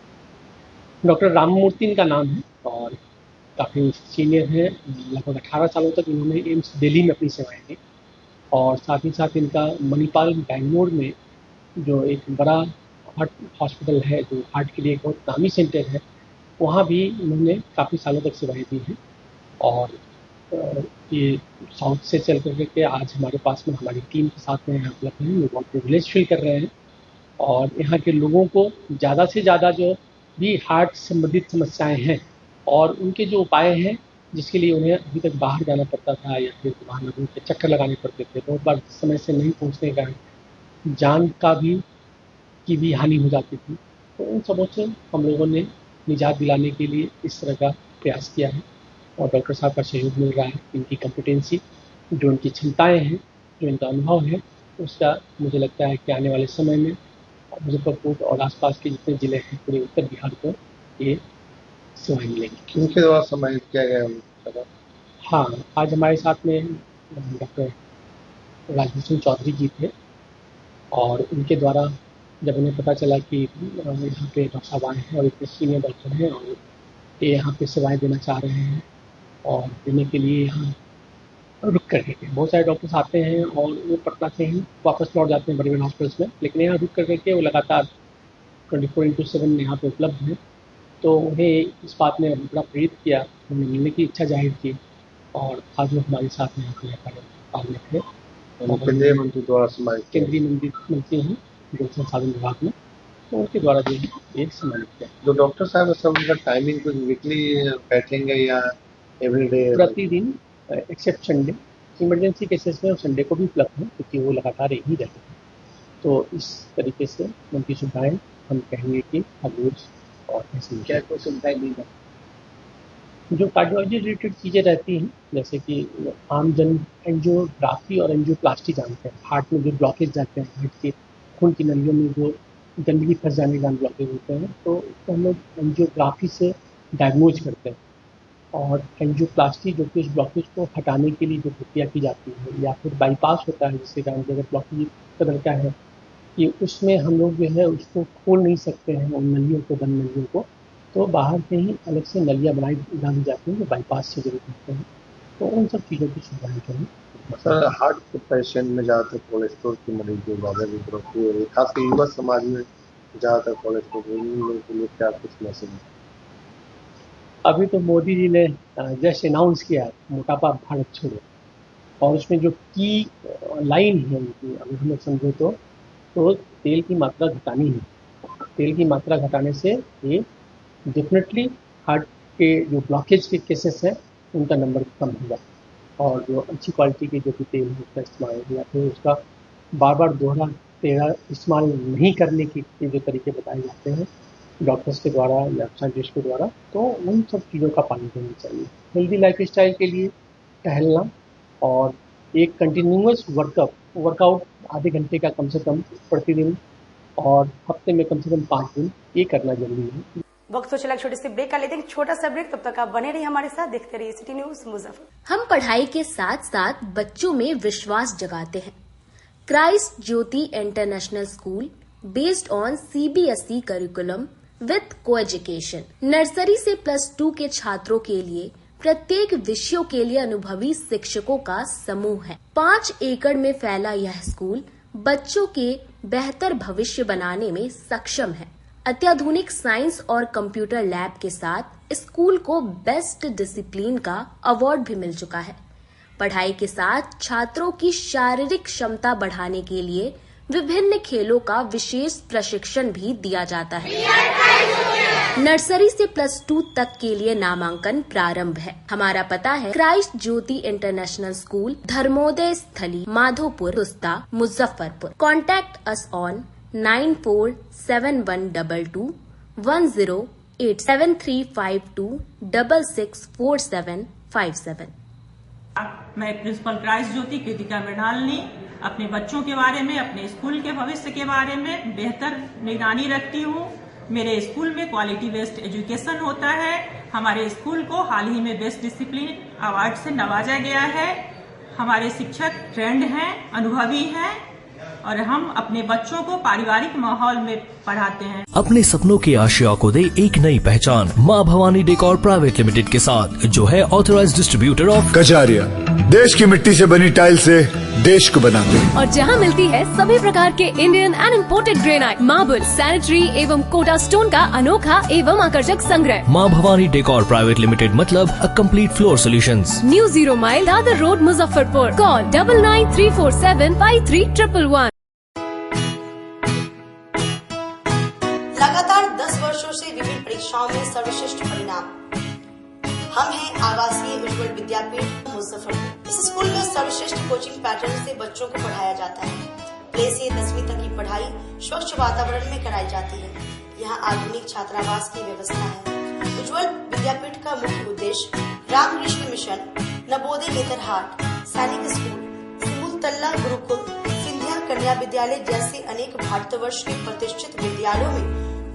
डॉक्टर राममूर्ति इनका नाम है और काफ़ी सीनियर हैं। लगभग 18 सालों तक इन्होंने एम्स दिल्ली में अपनी सेवाएं दी और साथ ही साथ इनका मणिपाल बेंगलोर में जो एक बड़ा हार्ट हॉस्पिटल है, जो हार्ट के लिए एक बहुत नामी सेंटर है, वहाँ भी इन्होंने काफ़ी सालों तक सेवाएं दी हैं। और ये साउथ से चल करके आज हमारे पास में हमारी टीम के साथ में यहाँ उपलब्ध हैं। ये बहुत प्रिविलेज फील कर रहे हैं और यहाँ के लोगों को ज़्यादा से ज़्यादा जो भी हार्ट संबंधित समस्याएं हैं और उनके जो उपाय हैं, जिसके लिए उन्हें अभी तक बाहर जाना पड़ता था या फिर बाहर लोगों के चक्कर लगाने पड़ते थे, बहुत बार समय से नहीं पहुँचने का जान की भी हानि हो जाती थी, तो उन सबों से हम लोगों ने निजात दिलाने के लिए इस तरह का प्रयास किया है और डॉक्टर साहब का सहयोग मिल रहा है। इनकी कॉम्पिटेंसी, जो इनकी क्षमताएँ हैं, जो इनका अनुभव है, उसका मुझे लगता है कि आने वाले समय में मुजफ्फरपुर और आसपास के जितने जिले हैं पूरे उत्तर बिहार को ये सेवाएं मिलेंगी। किनके द्वारा सम्मानित किया गया? हाँ, आज हमारे साथ में डॉक्टर राजभूषण चौधरी जी थे और उनके द्वारा जब उन्हें पता चला कि यहाँ पे डॉक्टर साहब आए हैं और इतने सीनियर डॉक्टर हैं और ये यहाँ पे सेवाएं देना चाह रहे हैं और देने के लिए यहाँ रुक कर के, बहुत सारे डॉक्टर्स आते हैं और वो पटना से ही वापस लौट जाते हैं बड़े बड़े हॉस्पिटल्स में, लेकिन यहाँ रुक कर के वो लगातार 24/7 यहाँ पे उपलब्ध है। तो उन्हें इस बात ने बड़ा प्रेरित किया, उन्हें मिलने की इच्छा जाहिर की और आज वो हमारे साथ में पालने थे। केंद्रीय मंत्री द्वारा सम्मानित, केंद्रीय मंत्री हैं जल संसाधन विभाग में, तो उनके द्वारा जो है एक सम्मानित किया। जो डॉक्टर साहब सब उनका टाइमिंग कुछ वीकली बैठेंगे या एवरीडे? प्रतिदिन एक्सेप्ट संडे, इमरजेंसी केसेस में संडे को भी उपलब्ध है क्योंकि वो लगातार यही रहते हैं। तो इस तरीके से उनकी सुविधाएं हम कहेंगे कि हर रोज और ऐसी क्या कोई सुविधाएं दी जाए जो कार्डियोलॉजी रिलेटेड चीज़ें रहती हैं, जैसे कि आम जन एंजियोग्राफी और एंजियोप्लास्टी जानते हैं। हार्ट में जो ब्लॉकेज जाते हैं, हार्ट के खून की नलियों में जो गंदगी फंस जाने के कारण ब्लॉकेज होते हैं, तो उसको हम लोग एंजियोग्राफी से डायग्नोज करते हैं। और एंजियोप्लास्टी जो कि उस ब्लॉकेज को हटाने के लिए जो प्रक्रिया की जाती है, या फिर बाईपास होता है जिसके कारण अगर ब्लॉकेज कदर का है कि उसमें हम लोग जो है उसको खोल नहीं सकते हैं उन नलियों को, बंद नलियों को, तो बाहर से ही अलग से नलियाँ डाली जाती हैं जो बाईपास से जरूर करते हैं। तो उन सब चीज़ों की सुविधाएं जो है। सर, हार्ट के पेशेंट में ज़्यादातर कोलेस्ट्रॉल की मरीज जो ज़्यादा विग्रह हो रही है, खासकर युवा समाज में ज़्यादातर कोलेस्ट्रॉल, उन लोगों के लिए क्या कुछ मैसेज है? अभी तो मोदी जी ने जस्ट अनाउंस किया मोटापा भारत छोड़ो, और उसमें जो की लाइन है उनकी, अगर हम लोग समझे तो तेल की मात्रा घटानी है। तेल की मात्रा घटाने से ये डेफिनेटली हार्ट के जो ब्लॉकेज के केसेस हैं उनका नंबर कम होगा, और जो अच्छी क्वालिटी के जो भी तेल है उसका इस्तेमाल या फिर उसका बार बार दोहरा तेल इस्तेमाल नहीं करने के जो तरीके बताए जाते हैं डॉक्टर्स के द्वारा या साइंटिस्ट के द्वारा, तो उन सब चीज़ों का पालन करना चाहिए। हेल्दी लाइफ स्टाइल के लिए टहलना और एक कंटिन्यूअस वर्कआउट आधे घंटे का कम से कम प्रतिदिन और हफ्ते में कम से कम 5 दिन ये करना जरूरी है। वक्त तो चला छोटे से ब्रेक का लेते हैं, छोटा सा ब्रेक, तब तक आप बने रहिए हमारे साथ, देखते रहिए सिटी न्यूज मुजफ्फर। हम पढ़ाई के साथ साथ बच्चों में विश्वास जगाते हैं। Christ Jyoti international school based on CBSE curriculum with co-education, nursery से +2 के छात्रों के लिए प्रत्येक विषयों के लिए अनुभवी शिक्षकों का समूह है। 5 एकड़ में फैला यह स्कूल बच्चों के बेहतर भविष्य बनाने में सक्षम है। अत्याधुनिक साइंस और कंप्यूटर लैब के साथ स्कूल को बेस्ट डिसिप्लिन का अवार्ड भी मिल चुका है। पढ़ाई के साथ छात्रों की शारीरिक क्षमता बढ़ाने के लिए विभिन्न खेलों का विशेष प्रशिक्षण भी दिया जाता है। नर्सरी से +2 तक के लिए नामांकन प्रारंभ है। हमारा पता है Christ Jyoti international school, Dharmoday Sthali, Madhopur, Tusta, Muzaffarpur. Contact us on 947122108735266475 मैं प्रिंसिपल क्राइस्ट ज्योति कृतिका मृणालिनी अपने बच्चों के बारे में, अपने स्कूल के भविष्य के बारे में बेहतर निगरानी रखती हूँ। मेरे स्कूल में क्वालिटी बेस्ड एजुकेशन होता है। हमारे स्कूल को हाल ही में बेस्ट डिसिप्लिन अवार्ड से नवाजा गया है। हमारे शिक्षक ट्रेंड हैं, अनुभवी हैं और हम अपने बच्चों को पारिवारिक माहौल में पढ़ाते हैं। अपने सपनों के आशिया को दे एक नई पहचान माँ भवानी डेकोर प्राइवेट लिमिटेड के साथ, जो है ऑथराइज्ड डिस्ट्रीब्यूटर ऑफ कचारिया। देश की मिट्टी से बनी टाइल से देश को बनाते हैं और जहां मिलती है सभी प्रकार के Indian and imported granite, marble, sanitary एवं कोटा स्टोन का अनोखा एवं आकर्षक संग्रह। माँ भवानी डेकोर प्राइवेट लिमिटेड मतलब a complete floor solutions. New 0 mile Dadar road, Muzaffarpur. Call 9934753111। लगातार 10 वर्षों से विभिन्न परीक्षाओं में सर्वश्रेष्ठ परिणाम। हम हैं आवासीय उज्ज्वल विद्यापीठ मुजफ्फरपुर। इस स्कूल में सर्वश्रेष्ठ कोचिंग पैटर्न से बच्चों को पढ़ाया जाता है। प्ले से 10वीं तक की पढ़ाई स्वच्छ वातावरण में कराई जाती है। यहाँ आधुनिक छात्रावास की व्यवस्था है। उज्ज्वल विद्यापीठ का मुख्य उद्देश्य रामकृष्ण मिशन, नवोदय नेतरहाट, सैनिक स्कूल, सिमुलतला गुरुकुल, सिंधिया कन्या विद्यालय जैसे अनेक भारतवर्ष के प्रतिष्ठित विद्यालयों में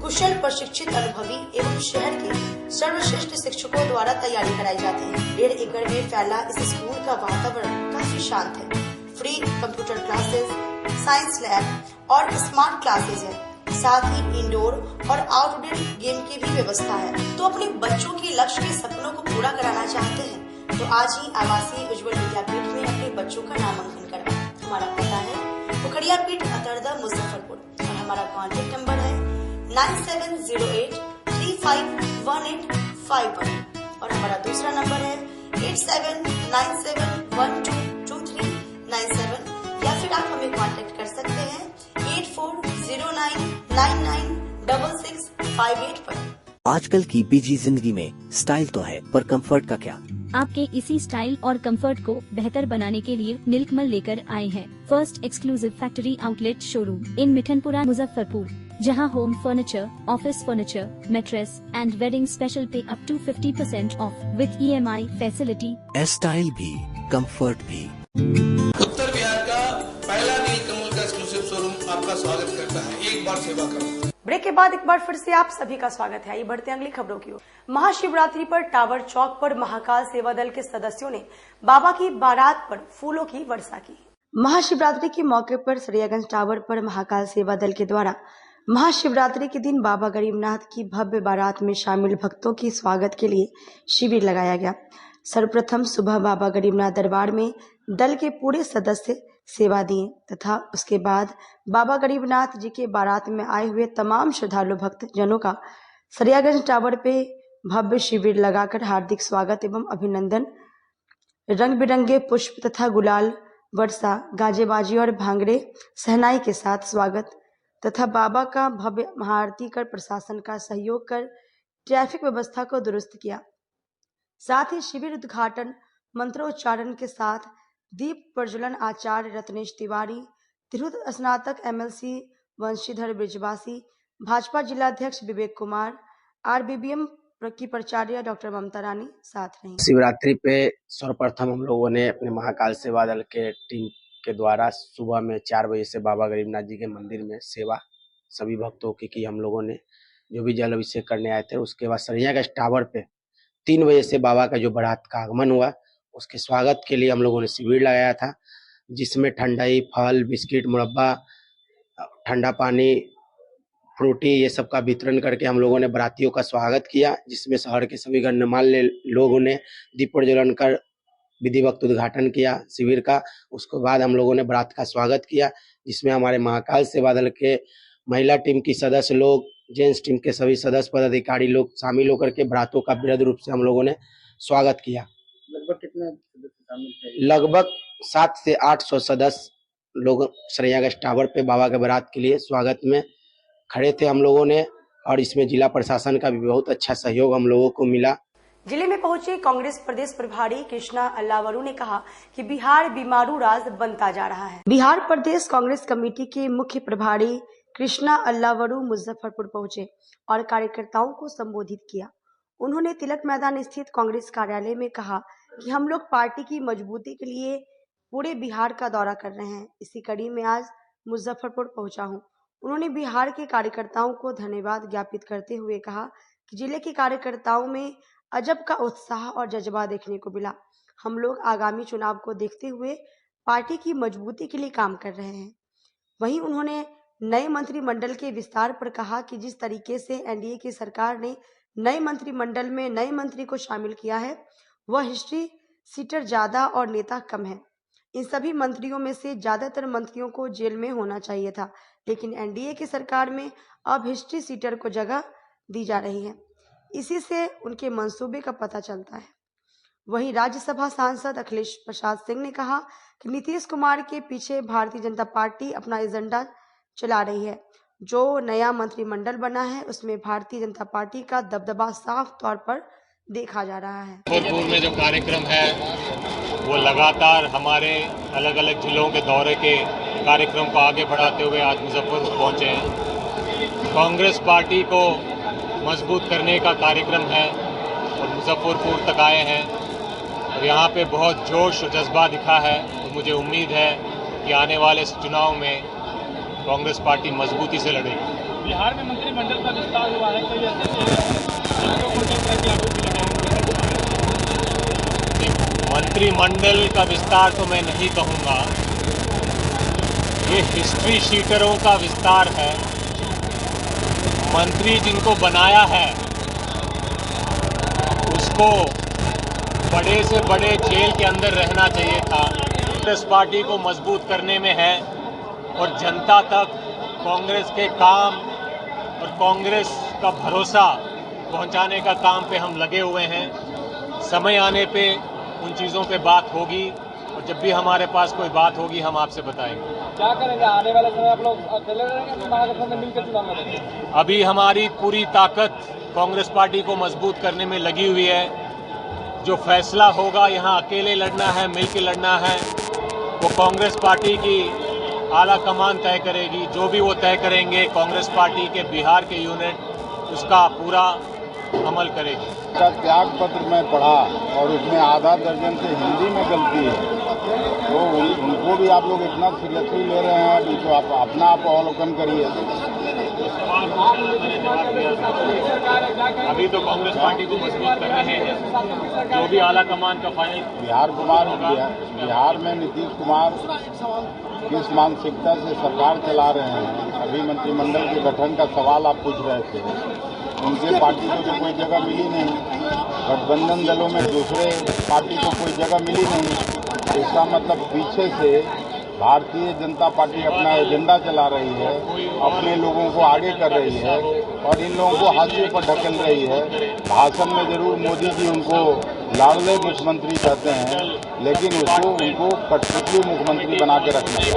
कुशल, प्रशिक्षित, अनुभवी एवं शहर के सर्वश्रेष्ठ शिक्षकों द्वारा तैयारी कराई जाती है। 1.5 एकड़ में फैला इस स्कूल का वातावरण काफी शांत है। Free computer classes, science lab और स्मार्ट क्लासेस है। साथ ही इंडोर और आउटडोर गेम की भी व्यवस्था है। तो अपने बच्चों के लक्ष्य के सपनों को पूरा कराना चाहते हैं तो आज ही आवासीय उज्ज्वल विद्यापीठ में अपने बच्चों का नामांकन करवाएं। हमारा पता है पोखरिया पीठ, अतरदा, मुजफ्फरपुर और हमारा कॉन्टेक्ट नंबर है 9708351851 और हमारा दूसरा नंबर है 8797122397 या फिर आप हमें कांटेक्ट कर सकते हैं 8409996658 पर। आजकल की बिजी जिंदगी में स्टाइल तो है, पर कंफर्ट का क्या? आपके इसी स्टाइल और कंफर्ट को बेहतर बनाने के लिए नीलकमल लेकर आए हैं first exclusive factory outlet showroom in Mithanpura, Muzaffarpur, जहां home furniture, office furniture, mattress and wedding special पे up to 50% off with EMI facility. Style भी, कंफर्ट भी। उत्तर बिहार का पहला नीलकमल का एक्सक्लूसिव शोरूम आपका स्वागत करता है। एक बार सेवा करो। ब्रेक के बाद एक बार फिर से आप सभी का स्वागत है। आइए बढ़ते हैं अगली खबरों की ओर। महाशिवरात्रि पर टावर चौक पर महाकाल सेवा दल के सदस्यों ने बाबा की बारात पर फूलों की वर्षा की। महाशिवरात्रि के मौके पर सरियागंज टावर पर महाकाल सेवा दल के द्वारा महाशिवरात्रि के दिन बाबा गरीबनाथ की भव्य बारात में शामिल भक्तों की स्वागत के लिए शिविर लगाया गया। सर्वप्रथम सुबह बाबा गरीबनाथ दरबार में दल के पूरे सदस्य सेवा दिए तथा उसके बाद बाबा गरीबनाथ जी के बारात में आए हुए तमाम श्रद्धालु भक्त जनों का सरियागंज टावर पे भव्य शिविर लगाकर हार्दिक स्वागत एवं अभिनंदन, रंग बिरंगे पुष्प तथा गुलाल वर्षा, गाजेबाजी और भांगड़े सहनाई के साथ स्वागत तथा बाबा का भव्य महाआरती कर प्रशासन का सहयोग कर ट्रैफिक व्यवस्था को दुरुस्त किया। साथ ही शिविर उद्घाटन मंत्रोच्चारण के साथ दीप प्रज्वलन आचार्य रत्नेश तिवारी, तिरहुत स्नातक MLC वंशीधर ब्रिजवासी, भाजपा जिलाध्यक्ष विवेक कुमार, RBBM की प्राचार्य डॉक्टर ममता रानी साथ रही। शिवरात्रि पे सर्वप्रथम हम लोगों ने अपने महाकाल सेवा दल के टीम के द्वारा सुबह में 4 बजे से बाबा गरीबनाथ जी के मंदिर में सेवा सभी भक्तों की हम लोगों ने जो भी जल अभिषेक करने आए थे। उसके बाद सरियागंज टावर पे 3 बजे से बाबा का जो बारात का आगमन हुआ उसके स्वागत के लिए हम लोगों ने शिविर लगाया था, जिसमें ठंडाई, फल, बिस्किट, मुरब्बा, ठंडा पानी, फ्रूटी ये सब का वितरण करके हम लोगों ने बारातियों का स्वागत किया, जिसमें शहर के सभी गणमान्य लोगों ने दीप प्रज्वलन कर विधिवत उद्घाटन किया शिविर का। उसके बाद हम लोगों ने बारात का स्वागत किया, जिसमें हमारे महाकाल सेवा दल के महिला टीम की सदस्य लोग, जेंट्स टीम के सभी सदस्य पदाधिकारी लोग शामिल होकर के बारातों का वृहद रूप से हम लोगों ने स्वागत किया। लगभग कितने सदस्य शामिल थे? लगभग 700 से 800 सदस्य लोग सरैयागंज टावर पे बाबा के बारात के लिए स्वागत में खड़े थे हम लोगों ने, और इसमें जिला प्रशासन का भी बहुत अच्छा सहयोग हम लोगों को मिला। जिले में पहुंचे कांग्रेस प्रदेश प्रभारी कृष्णा अल्लावरू ने कहा कि बिहार बीमारू राज बनता जा रहा है। बिहार प्रदेश कांग्रेस कमेटी के मुख्य प्रभारी कृष्णा अल्लावरू मुजफ्फरपुर पहुंचे और कार्यकर्ताओं को संबोधित किया। उन्होंने तिलक मैदान स्थित कांग्रेस कार्यालय में कहा कि हम लोग पार्टी की मजबूती के लिए पूरे बिहार का दौरा कर रहे हैं। इसी कड़ी में आज मुजफ्फरपुर पहुंचा हूं। उन्होंने बिहार के कार्यकर्ताओं को धन्यवाद ज्ञापित करते हुए कहा कि जिले के कार्यकर्ताओं में अजब का उत्साह और जज्बा देखने को मिला। हम लोग आगामी चुनाव को देखते हुए पार्टी की मजबूती के लिए काम कर रहे हैं। वहीं उन्होंने नए मंत्रिमंडल के विस्तार पर कहा कि जिस तरीके से एनडीए की सरकार ने नए मंत्रिमंडल में नए मंत्री को शामिल किया है, वह हिस्ट्री सीटर ज्यादा और नेता कम है। इन सभी मंत्रियों में से ज्यादातर मंत्रियों को जेल में होना चाहिए था, लेकिन एनडीए की सरकार में अब हिस्ट्री सीटर को जगह दी जा रही है। इसी से उनके मंसूबे का पता चलता है। वहीं राज्यसभा सांसद अखिलेश प्रसाद सिंह ने कहा कि नीतीश कुमार के पीछे भारतीय जनता पार्टी अपना एजेंडा चला रही है। जो नया मंत्रिमंडल बना है उसमें भारतीय जनता पार्टी का दबदबा साफ तौर पर देखा जा रहा है। मुजफ्फरपुर में जो कार्यक्रम है वो लगातार हमारे अलग अलग जिलों के दौरे के कार्यक्रम को आगे बढ़ाते हुए आज मुजफ्फरपुर पहुंचे हैं। कांग्रेस पार्टी को मजबूत करने का कार्यक्रम है और मुजफ्फरपुर तक आए हैं और यहाँ पे बहुत जोश और जज्बा दिखा है। तो मुझे उम्मीद है कि आने वाले चुनाव में कांग्रेस पार्टी मजबूती से लड़ेगी। बिहार में मंत्रिमंडल का विस्तार हुआ है, कई मंत्रिमंडल का विस्तार तो मैं नहीं कहूँगा, ये हिस्ट्री शीटरों का विस्तार है। मंत्री जिनको बनाया है उसको बड़े से बड़े जेल के अंदर रहना चाहिए था। कांग्रेस पार्टी को मजबूत करने में है और जनता तक कांग्रेस के काम और कांग्रेस का भरोसा पहुंचाने का काम पे हम लगे हुए हैं। समय आने पे उन चीज़ों पे बात होगी और जब भी हमारे पास कोई बात होगी हम आपसे बताएंगे। क्या करेंगे आने वाले समय आप लोग अकेले रहेंगे, महागठबंधन में मिलकर चुनाव लड़ेंगे? अभी हमारी पूरी ताकत कांग्रेस पार्टी को मजबूत करने में लगी हुई है। जो फैसला होगा यहाँ अकेले लड़ना है, मिलकर लड़ना है, वो कांग्रेस पार्टी की आला कमान तय करेगी। जो भी वो तय करेंगे कांग्रेस पार्टी के बिहार के यूनिट उसका पूरा अमल करेगी। त्याग पत्र में पढ़ा और उसमें आधा दर्जन से हिंदी में गलती है, तो उनको भी आप लोग इतना सीरियसली ले रहे हैं। अभी तो आप अपना आप अवलोकन करिए। अभी तो कांग्रेस पार्टी को मजबूत कर रहे हैं, जो भी आला कमान का फाइनल बिहार में नीतीश कुमार किस मानसिकता से सरकार चला रहे हैं। अभी मंत्रिमंडल के गठन का सवाल आप पूछ रहे थे, उनके पार्टी को तो कोई जगह मिली नहीं, गठबंधन दलों में दूसरे पार्टी को कोई जगह मिली नहीं। इसका मतलब पीछे से भारतीय जनता पार्टी अपना एजेंडा चला रही है, अपने लोगों को आगे कर रही है और इन लोगों को हाशिए पर ढकेल रही है। भाषण में जरूर मोदी जी उनको लाडले मुख्यमंत्री कहते हैं, लेकिन उसको उनको कठपुतली मुख्यमंत्री बना के रखना है।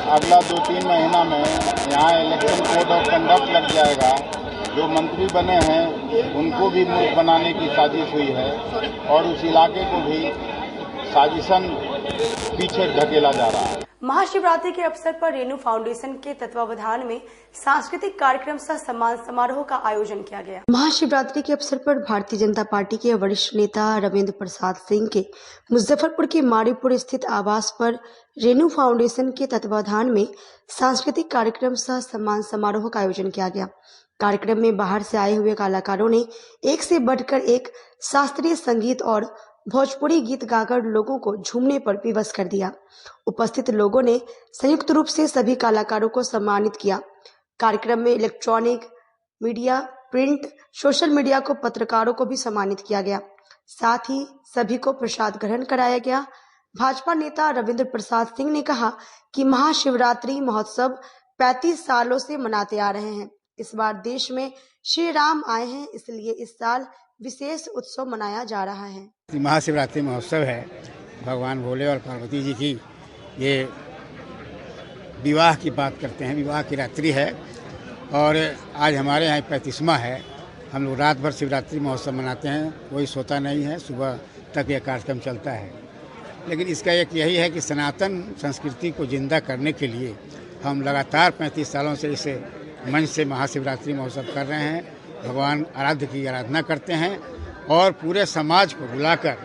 अगला 2-3 महीना में यहाँ इलेक्शन कोड ऑफ कंडक्ट लग जाएगा। जो मंत्री बने हैं उनको भी मूर्ख बनाने की साजिश हुई है और उस इलाके को भी साजिशन पीछे ढकेला जा रहा है। महाशिवरात्रि के अवसर पर रेणु फाउंडेशन के तत्वावधान में सांस्कृतिक कार्यक्रम सह सम्मान समारोह का आयोजन किया गया। महाशिवरात्रि के अवसर पर भारतीय जनता पार्टी के वरिष्ठ नेता रविंद्र प्रसाद सिंह के मुजफ्फरपुर के मारीपुर स्थित आवास पर रेणु फाउंडेशन के तत्वावधान में सांस्कृतिक कार्यक्रम सह सम्मान समारोह का आयोजन किया गया। कार्यक्रम में बाहर से आए हुए कलाकारों ने एक से बढ़कर एक शास्त्रीय संगीत और भोजपुरी गीत गाकर लोगों को झूमने पर विवश कर दिया। उपस्थित लोगों ने संयुक्त रूप से सभी कलाकारों को सम्मानित किया। कार्यक्रम में electronic media, print, social media को पत्रकारों को भी सम्मानित किया गया। साथ ही सभी को प्रसाद ग्रहण कराया गया। भाजपा नेता रविंद्र प्रसाद सिंह ने कहा कि महाशिवरात्रि महोत्सव 35 सालों से मनाते आ रहे हैं। इस बार देश में श्री राम आए हैं, इसलिए इस साल विशेष उत्सव मनाया जा रहा है। महाशिवरात्रि महोत्सव है। भगवान भोले और पार्वती जी की ये विवाह की बात करते हैं, विवाह की रात्रि है और आज हमारे यहाँ 35वां है। हम लोग रात भर शिवरात्रि महोत्सव मनाते हैं, कोई सोता नहीं है, सुबह तक यह कार्यक्रम चलता है। लेकिन इसका एक यही है कि सनातन संस्कृति को जिंदा करने के लिए हम लगातार 35 सालों से इस मंच से महाशिवरात्रि महोत्सव कर रहे हैं। भगवान आराध्य की आराधना करते हैं और पूरे समाज को बुलाकर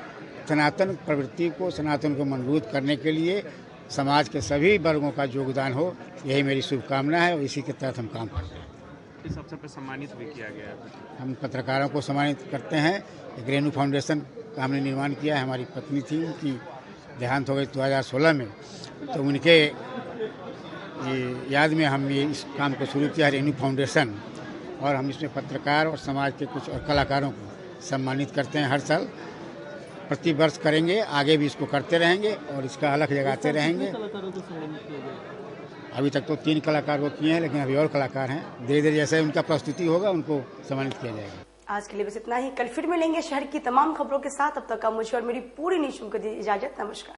सनातन प्रवृत्ति को, सनातन को मजबूत करने के लिए समाज के सभी वर्गों का योगदान हो, यही मेरी शुभकामना है और इसी के तहत हम काम करते हैं। इस अवसर पर सम्मानित भी किया गया है। हम पत्रकारों को सम्मानित करते हैं। एक रेणु फाउंडेशन का हमने निर्माण किया है। हमारी पत्नी थी, उनकी देहांत हो गई 2016 में, तो उनके याद में हम ये इस काम को शुरू किया, रेणु फाउंडेशन, और हम इसमें पत्रकार और समाज के कुछ और कलाकारों को सम्मानित करते हैं। हर साल प्रति वर्ष करेंगे, आगे भी इसको करते रहेंगे और इसका अलग जगाते रहेंगे। अभी तक तो 3 कलाकार को किए हैं, लेकिन अभी और कलाकार हैं। धीरे धीरे जैसे उनका प्रस्तुति होगा उनको सम्मानित किया जाएगा। आज के लिए बस इतना ही। कल फिर मिलेंगे शहर की तमाम खबरों के साथ। अब तक का मुझे और मेरी पूरी न्यूज़ टीम को दी इजाजत। नमस्कार।